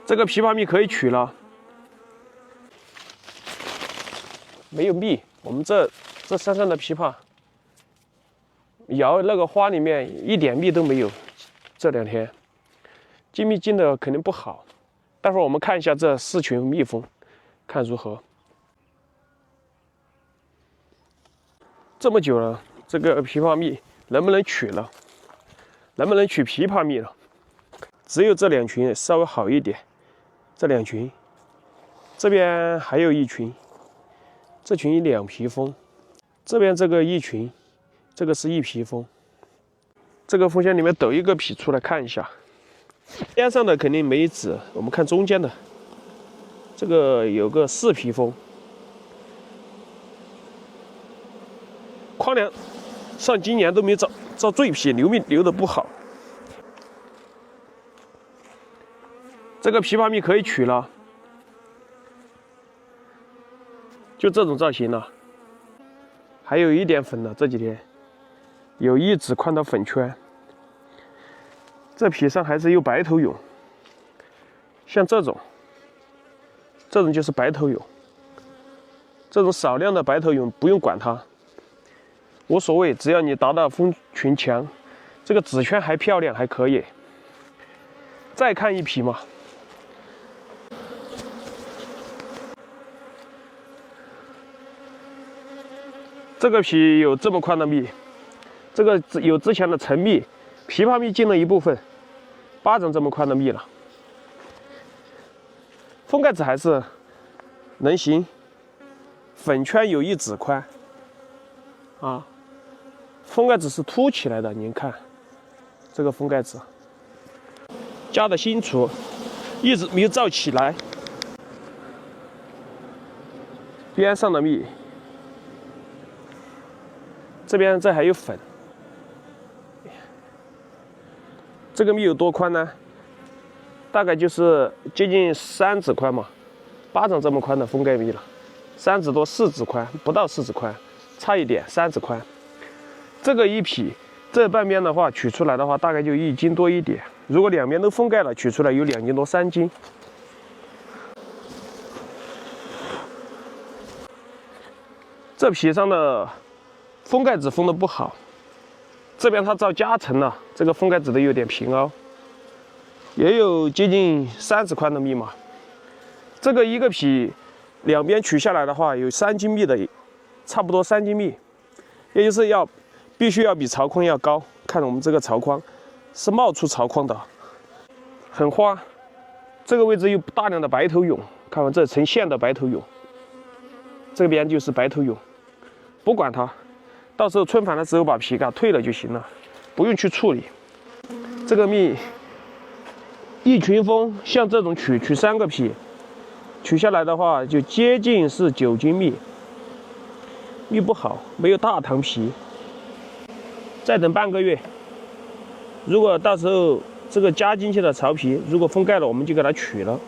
这个枇杷蜜可以取了，没有蜜。我们这山上的枇杷，摇那个花里面一点蜜都没有。这2天进蜜进的肯定不好。待会儿我们看一下这4群蜜蜂，看如何。这么久了，这个枇杷蜜能不能取了？能不能取枇杷蜜了？只有这2群稍微好一点。这2群，这边还有1群，这群2皮蜂，这边这个1群，这个是1皮蜂。这个蜂箱里面抖一个皮出来看一下，边上的肯定没籽，我们看中间的，这个有个4皮蜂。矿粮上今年都没找醉皮，留蜜留的不好。这个枇杷蜜可以取了，就这种造型了，还有一点粉了。这几天有1指宽的粉圈，这皮上还是有白头蛹，像这种就是白头蛹。这种少量的白头蛹不用管它，无所谓，只要你达到蜂群强，这个籽圈还漂亮，还可以。再看1匹嘛。这个皮有这么宽的蜜，这个有之前的陈蜜，枇杷蜜进了一部分，巴掌这么宽的蜜了。封盖子还是能行，粉圈有1指宽，啊，封盖子是凸起来的，您看这个封盖子加的新除，一直没有罩起来，边上的蜜。这边还有粉，这个蜜有多宽呢？大概就是接近3指宽嘛，巴掌这么宽的封盖蜜了，3指多4指宽，不到4指宽，差一点3指宽。这个1匹，这半边的话取出来的话，大概就1斤多一点。如果两边都封盖了，取出来有2斤多3斤。这皮上的封盖子封的不好，这边它照夹层了，这个封盖子的有点平凹，也有接近3指宽的蜜嘛。这个一个皮两边取下来的话，有3斤蜜的，差不多3斤蜜，也就是必须要比槽框要高。看我们这个槽框是冒出槽框的，很花。这个位置有大量的白头蛹，看我这成线的白头蛹，这边就是白头蛹，不管它。到时候春返的时候把皮给退了就行了，不用去处理。这个蜜，一群蜂像这种取3个皮，取下来的话就接近是9斤蜜，蜜不好，没有大糖皮。再等半个月，如果到时候这个加进去的巢皮如果封盖了，我们就给它取了。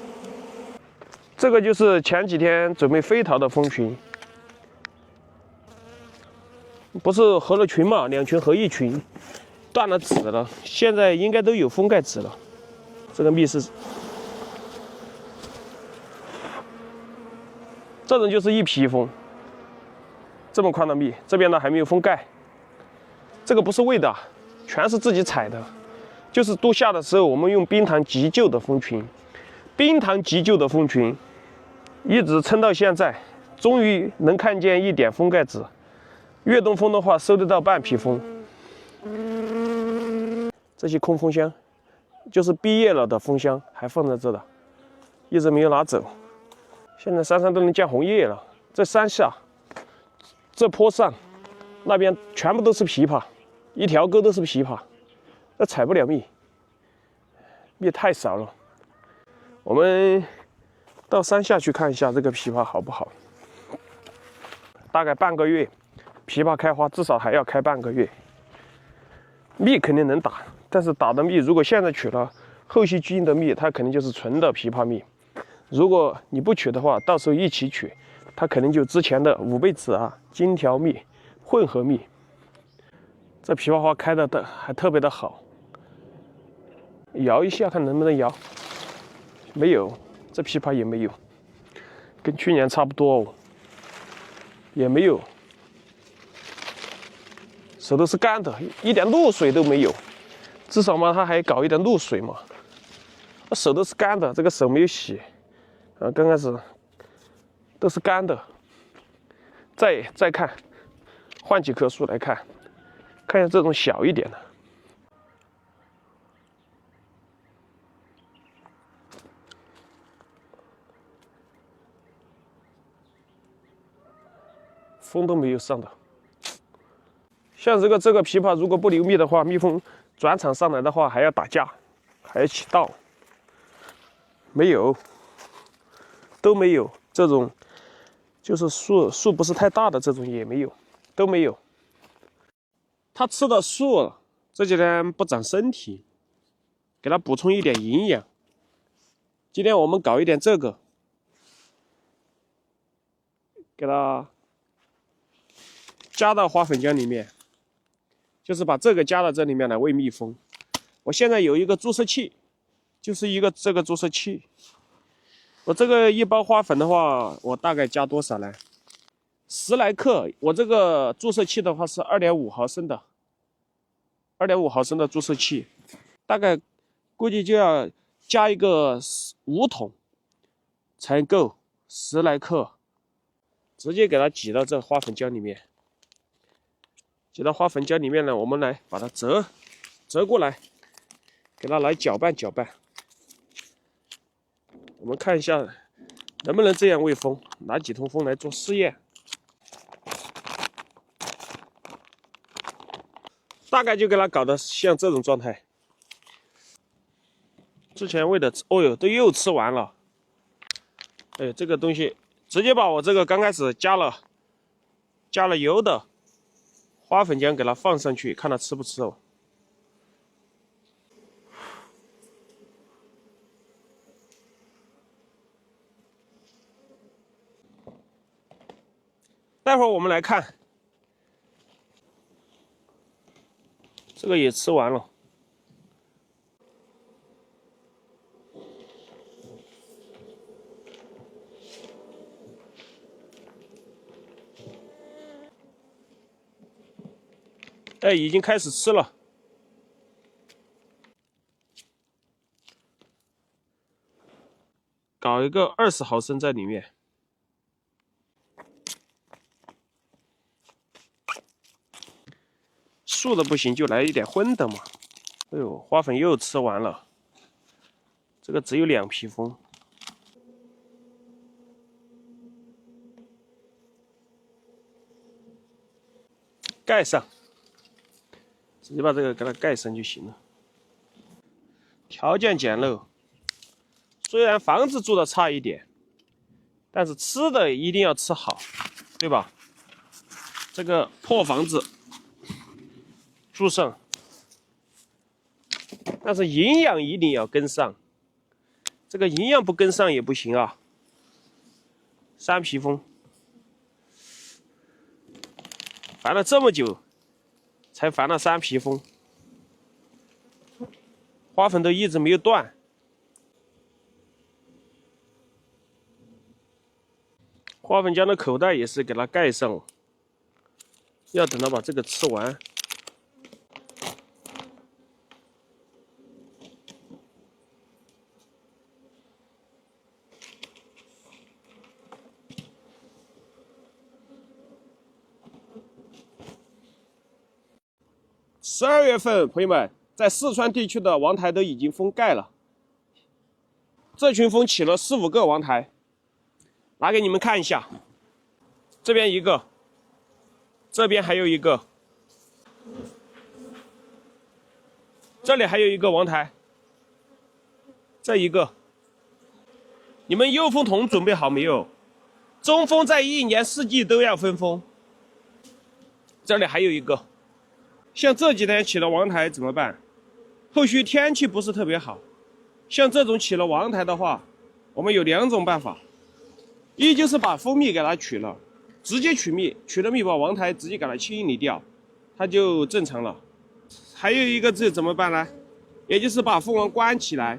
这个就是前几天准备飞逃的蜂群。不是合了群嘛，2群合1群，断了籽了，现在应该都有封盖籽了。这个蜜是这种就是1皮蜂，这么宽的蜜，这边呢还没有封盖。这个不是喂的，全是自己采的，就是都下的时候我们用冰糖急救的蜂群，冰糖急救的蜂群一直撑到现在，终于能看见1点封盖籽。越冬蜂的话收得到半皮蜂，这些空蜂箱就是毕业了的蜂箱，还放在这的，一直没有拿走。现在山上都能见红叶了，这山下、这坡上、那边全部都是枇杷，一条沟都是枇杷，那采不了蜜，蜜太少了。我们到山下去看一下这个枇杷好不好？大概半个月。枇杷开花至少还要开半个月，蜜肯定能打，但是打的蜜如果现在取了，后续进的蜜它肯定就是纯的枇杷蜜。如果你不取的话，到时候一起取，它肯定就之前的5倍子啊、金条蜜、混合蜜。这枇杷花开的还特别的好，摇一下看能不能摇，没有，这枇杷也没有，跟去年差不多哦，也没有，手都是干的，一点露水都没有，至少嘛，它还搞一点露水嘛。手都是干的，这个手没有洗，啊，刚开始都是干的。再看，换几棵树来看，看一下这种小一点的。风都没有上的，像这个枇杷，如果不流蜜的话，蜜蜂转场上来的话还要打架，还要起道。没有，都没有这种，就是树不是太大的这种也没有，都没有。它吃的树这几天不长身体，给它补充一点营养。今天我们搞一点这个，给它加到花粉浆里面，就是把这个加到这里面来喂蜜蜂。我现在有一个注射器，就是一个这个注射器。我这个一包花粉的话，我大概加多少呢？10来克。我这个注射器的话是2.5毫升的，2.5毫升的注射器，大概估计就要加一个5桶才够10来克，直接给它挤到这花粉浆里面。挤到花粉浆里面呢，我们来把它折过来，给它来搅拌搅拌。我们看一下能不能这样喂蜂，拿几桶蜂来做试验。大概就给它搞得像这种状态。之前喂的，哦呦，都又吃完了。哎，这个东西直接把我这个刚开始加了油的花粉浆给它放上去，看它吃不吃哦。待会儿我们来看，这个也吃完了。哎，已经开始吃了。搞一个20毫升在里面。素的不行，就来一点荤的嘛。哎呦，花粉又吃完了，这个只有2批蜂。盖上，直接把这个给它盖上就行了。条件简陋，虽然房子住的差一点，但是吃的一定要吃好，对吧？这个破房子住上，但是营养一定要跟上，这个营养不跟上也不行啊。3批蜂，烦了这么久，才烦了3批蜂，花粉都一直没有断。花粉浆的口袋也是给它盖上，要等它把这个吃完。12月份，朋友们，在四川地区的王台都已经封盖了。这群蜂起了4、5个王台，拿给你们看一下。这边一个，这边还有一个，这里还有一个王台，这一个。你们诱蜂筒准备好没有？中蜂在1年4季都要分蜂。这里还有一个。像这几天起了王台怎么办？后续天气不是特别好，像这种起了王台的话，我们有2种办法，一就是把蜂蜜给它取了，直接取蜜，取了蜜把王台直接给它清理掉，它就正常了。还有一个这怎么办呢？也就是把蜂王关起来，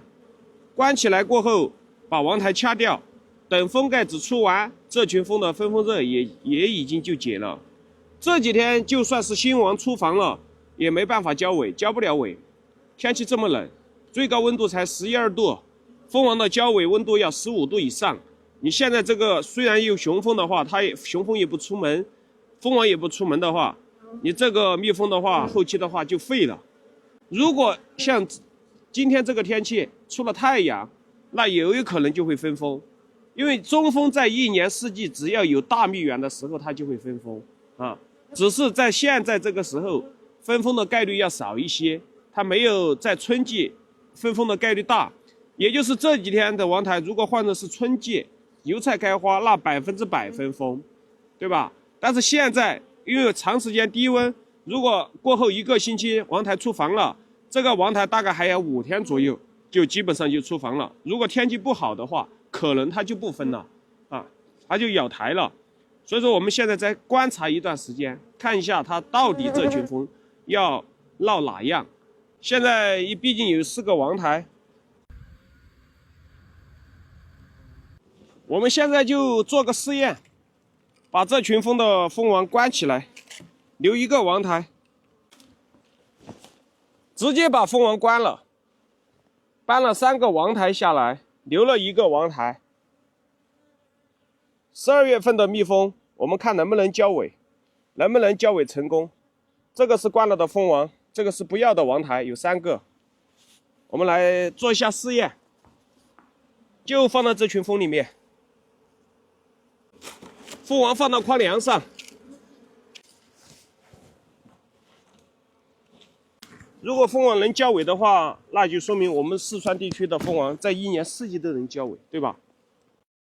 关起来过后，把王台掐掉，等封盖子出完，这群蜂的分蜂热也已经就解了。这几天就算是新王出房了，也没办法交尾，交不了尾。天气这么冷，最高温度才11、2度，蜂王的交尾温度要15度以上。你现在这个虽然有雄蜂的话，雄蜂也不出门，蜂王也不出门的话，你这个蜜蜂的话，后期的话就废了。如果像今天这个天气出了太阳，那也有可能就会分蜂，因为中蜂在一年四季只要有大蜜源的时候，它就会分蜂啊。只是在现在这个时候，分蜂的概率要少一些，它没有在春季分蜂的概率大。也就是这几天的王台，如果换的是春季油菜开花，那100%分蜂，对吧？但是现在因为长时间低温，如果过后1个星期王台出房了，这个王台大概还要5天左右，就基本上就出房了。如果天气不好的话，可能它就不分了啊，它就咬台了。所以说我们现在在观察一段时间，看一下它到底这群蜂要闹哪样。现在毕竟有4个王台，我们现在就做个试验，把这群蜂的蜂王关起来，留1个王台，直接把蜂王关了，搬了3个王台下来，留了1个王台。12月份的蜜蜂，我们看能不能交尾，能不能交尾成功。这个是关了的蜂王，这个是不要的王台，有3个。我们来做一下试验，就放到这群蜂里面，蜂王放到筐梁上。如果蜂王能交尾的话，那就说明我们四川地区的蜂王在一年4季都能交尾，对吧？